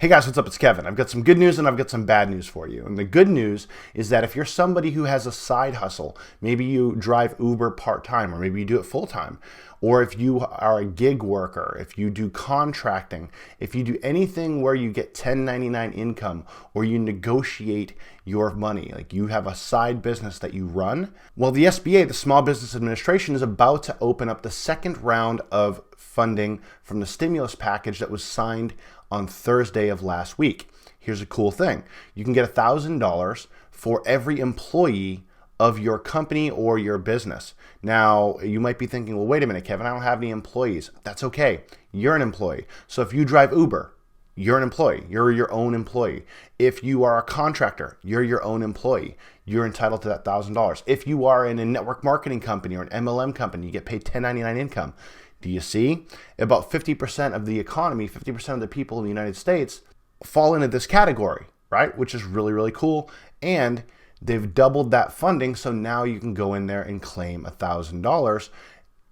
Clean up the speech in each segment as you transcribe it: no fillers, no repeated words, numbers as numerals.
Hey guys, what's up? It's Kevin. I've got some good news and I've got some bad news for you. And the good news is that if you're somebody who has a side hustle, maybe you drive Uber part-time or maybe you do it full-time, or if you are a gig worker, if you do contracting, if you do anything where you get 1099 income or you negotiate your money, like you have a side business that you run, well, the SBA, the Small Business Administration, is about to open up the second round of funding from the stimulus package that was signed on Thursday of last week. Here's a cool thing. You can get $1,000 for every employee of your company or your business. Now, you might be thinking, well, wait a minute, Kevin, I don't have any employees. That's okay. You're an employee. So if you drive Uber, you're an employee. You're your own employee. If you are a contractor, you're your own employee. You're entitled to that $1,000. If you are in a network marketing company or an MLM company, you get paid 1099 income. Do you see? About 50% of the economy, 50% of the people in the United States fall into this category, right? Which is really, really cool. And they've doubled that funding, so now you can go in there and claim $1,000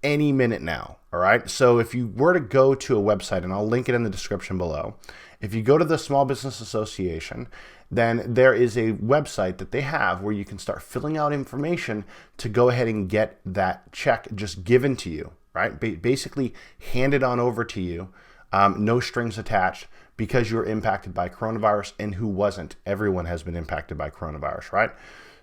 any minute now, all right? So if you were to go to a website, and I'll link it in the description below, if you go to the Small Business Association, then there is a website that they have where you can start filling out information to go ahead and get that check just given to you, right? Basically handed on over to you, no strings attached, because you were impacted by coronavirus, and who wasn't? Everyone has been impacted by coronavirus, right?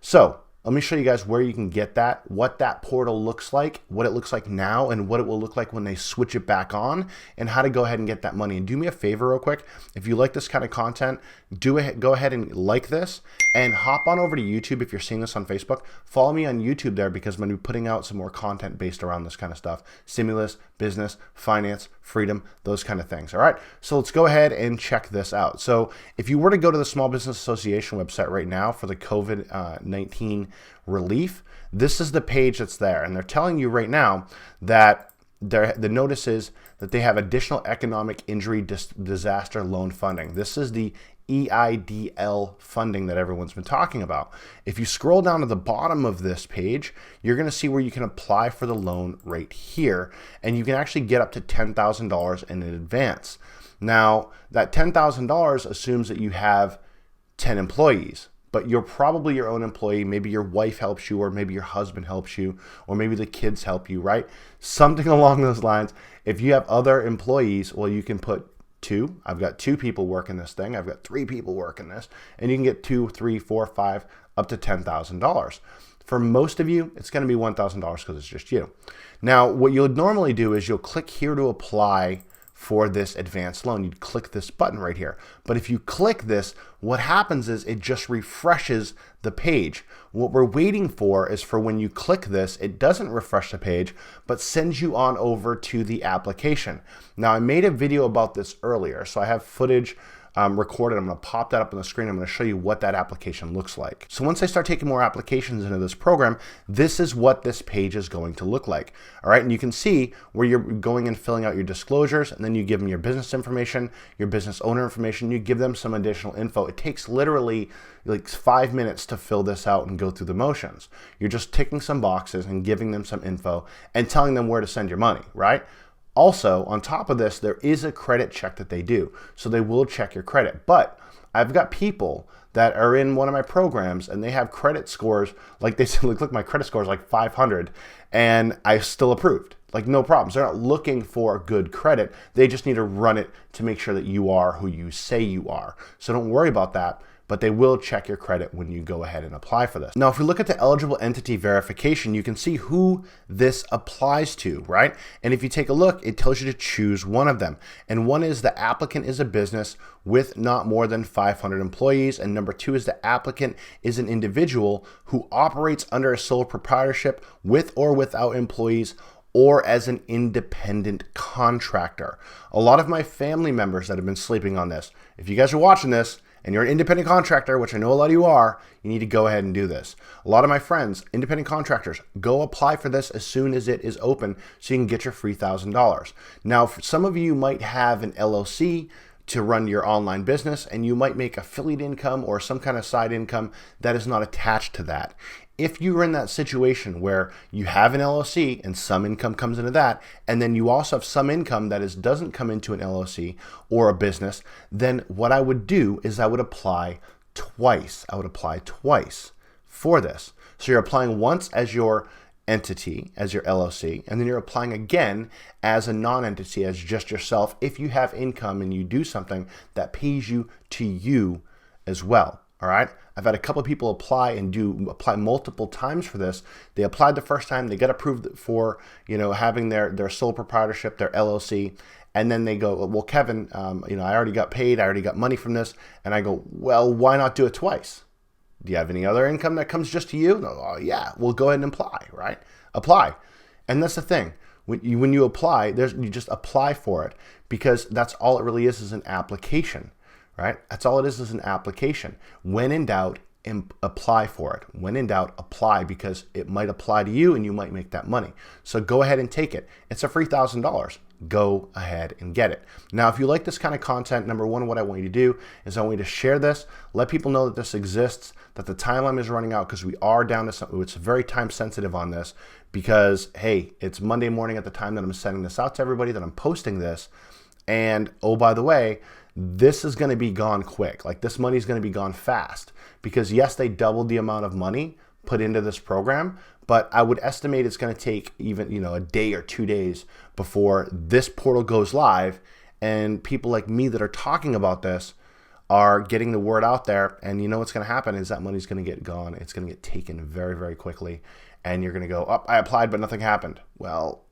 So let me show you guys where you can get that, what that portal looks like, what it looks like now, and what it will look like when they switch it back on, and how to go ahead and get that money. And do me a favor real quick, if you like this kind of content, go ahead and like this, and hop on over to YouTube if you're seeing this on Facebook. Follow me on YouTube there, because I'm going to be putting out some more content based around this kind of stuff. Stimulus, business, finance, freedom, those kind of things. All right, so let's go ahead and check this out. So if you were to go to the Small Business Association website right now for the COVID-19 relief, this is the page that's there. And they're telling you right now that the notice is that they have additional economic injury disaster loan funding. This is the EIDL funding that everyone's been talking about. If you scroll down to the bottom of this page, you're going to see where you can apply for the loan right here, and you can actually get up to $10,000 in advance. Now, that $10,000 assumes that you have 10 employees, but you're probably your own employee. Maybe your wife helps you, or maybe your husband helps you, or maybe the kids help you, right? Something along those lines. If you have other employees, well, you can put two. I've got 2 people working this thing. I've got 3 people working this, and you can get 2, 3, 4, 5, up to $10,000. For most of you, it's going to be $1,000 because it's just you. Now, what you'll normally do is you'll click here to apply for this advanced loan. You'd click this button right here. But if you click this, what happens is it just refreshes the page. What we're waiting for is for when you click this, it doesn't refresh the page, but sends you on over to the application. Now, I made a video about this earlier, so I have footage recorded. I'm going to pop that up on the screen. I'm going to show you what that application looks like. So once I start taking more applications into this program, this is what this page is going to look like. All right, and you can see where you're going and filling out your disclosures, and then you give them your business information, your business owner information, you give them some additional info. It takes literally like 5 minutes to fill this out and go through the motions. You're just ticking some boxes and giving them some info and telling them where to send your money, right? Also, on top of this, there is a credit check that they do. So they will check your credit. But I've got people that are in one of my programs and they have credit scores, like they say, look, my credit score is like 500 and I still approved. Like no problems. They're not looking for good credit. They just need to run it to make sure that you are who you say you are. So don't worry about that. But they will check your credit when you go ahead and apply for this. Now, if we look at the eligible entity verification, you can see who this applies to, right? And if you take a look, it tells you to choose one of them. And one is the applicant is a business with not more than 500 employees. And number 2 is the applicant is an individual who operates under a sole proprietorship with or without employees, or as an independent contractor. A lot of my family members that have been sleeping on this, if you guys are watching this, and you're an independent contractor, which I know a lot of you are, you need to go ahead and do this. A lot of my friends, independent contractors, go apply for this as soon as it is open so you can get your free $1,000. Now, for some of you might have an LLC to run your online business, and you might make affiliate income or some kind of side income that is not attached to that. If you're in that situation where you have an LLC and some income comes into that, and then you also have some income that doesn't come into an LLC or a business, then what I would do is I would apply twice. I would apply twice for this. So you're applying once as your entity, as your LLC, and then you're applying again as a non-entity, as just yourself, if you have income and you do something that pays you to you as well. All right. I've had a couple of people apply multiple times for this. They applied the first time, they got approved for, having their sole proprietorship, their LLC. And then they go, well, Kevin, I already got paid. I already got money from this. And I go, well, why not do it twice? Do you have any other income that comes just to you? No, oh, yeah, we'll go ahead and apply, right? Apply. And that's the thing. When you apply, you just apply for it, because that's all it really is an application, right? That's all it is an application. When in doubt, apply for it. When in doubt, apply, because it might apply to you and you might make that money. So go ahead and take it. It's a free $1,000. Go ahead and get it. Now, if you like this kind of content, number one, what I want you to do is I want you to share this, let people know that this exists, that the timeline is running out, because we are down to something. It's very time sensitive on this, because, hey, it's Monday morning at the time that I'm sending this out to everybody, that I'm posting this. And, oh, by the way, this is going to be gone quick. Like, this money is going to be gone fast, because yes, they doubled the amount of money put into this program, but I would estimate it's going to take even, a day or 2 days before this portal goes live, and people like me that are talking about this are getting the word out there. And you know what's going to happen is that money's going to get gone. It's going to get taken very, very quickly, and you're going to go, oh, I applied, but nothing happened. Well,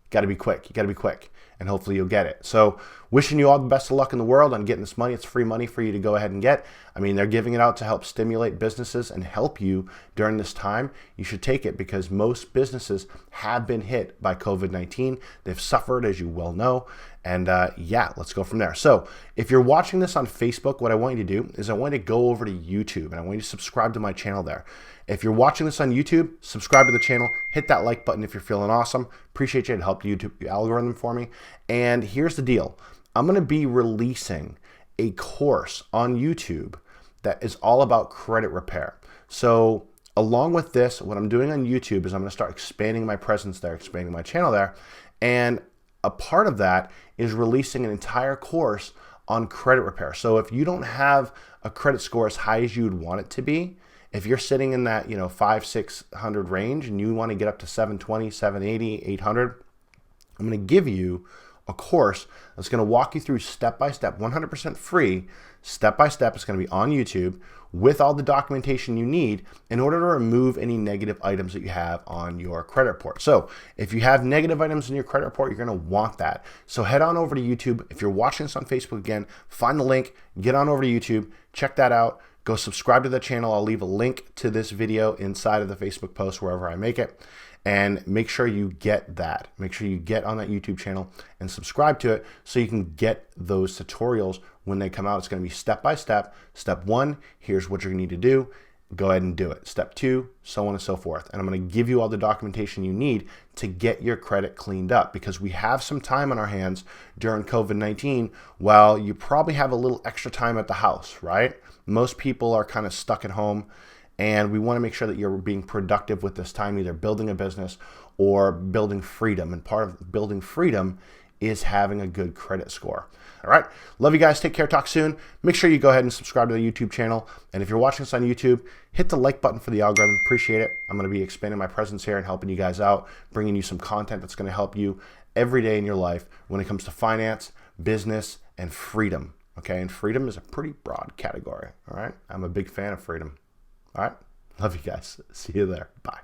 got to be quick. You got to be quick, and hopefully you'll get it. So wishing you all the best of luck in the world on getting this money. It's free money for you to go ahead and get. I mean, they're giving it out to help stimulate businesses and help you during this time. You should take it, because most businesses have been hit by COVID-19. They've suffered, as you well know. And yeah, let's go from there. So if you're watching this on Facebook, what I want you to do is I want you to go over to YouTube, and I want you to subscribe to my channel there. If you're watching this on YouTube, subscribe to the channel, hit that like button if you're feeling awesome. Appreciate you. It helped the YouTube algorithm for me. And here's the deal. I'm going to be releasing a course on YouTube that is all about credit repair. So along with this, what I'm doing on YouTube is I'm going to start expanding my presence there, expanding my channel there. And a part of that is releasing an entire course on credit repair. So if you don't have a credit score as high as you would want it to be, if you're sitting in that 500-600 range and you want to get up to 720, 780, 800, I'm going to give you a course that's going to walk you through step by step, 100% free, step by step. It's going to be on YouTube with all the documentation you need in order to remove any negative items that you have on your credit report. So if you have negative items in your credit report, you're going to want that. So head on over to YouTube. If you're watching this on Facebook, again, find the link, get on over to YouTube, check that out. Go subscribe to the channel. I'll leave a link to this video inside of the Facebook post wherever I make it. And make sure you get that. Make sure you get on that YouTube channel and subscribe to it so you can get those tutorials when they come out. It's going to be step by step. Step 1, here's what you're going to need to do. Go ahead and do it. Step 2, so on and so forth. And I'm going to give you all the documentation you need to get your credit cleaned up, because we have some time on our hands during COVID-19 while you probably have a little extra time at the house, right? Most people are kind of stuck at home, and we want to make sure that you're being productive with this time, either building a business or building freedom. And part of building freedom is having a good credit score. All right. Love you guys. Take care. Talk soon. Make sure you go ahead and subscribe to the YouTube channel. And if you're watching this on YouTube, hit the like button for the algorithm. Appreciate it. I'm going to be expanding my presence here and helping you guys out, bringing you some content that's going to help you every day in your life when it comes to finance, business, and freedom. Okay. And freedom is a pretty broad category. All right. I'm a big fan of freedom. All right. Love you guys. See you there. Bye.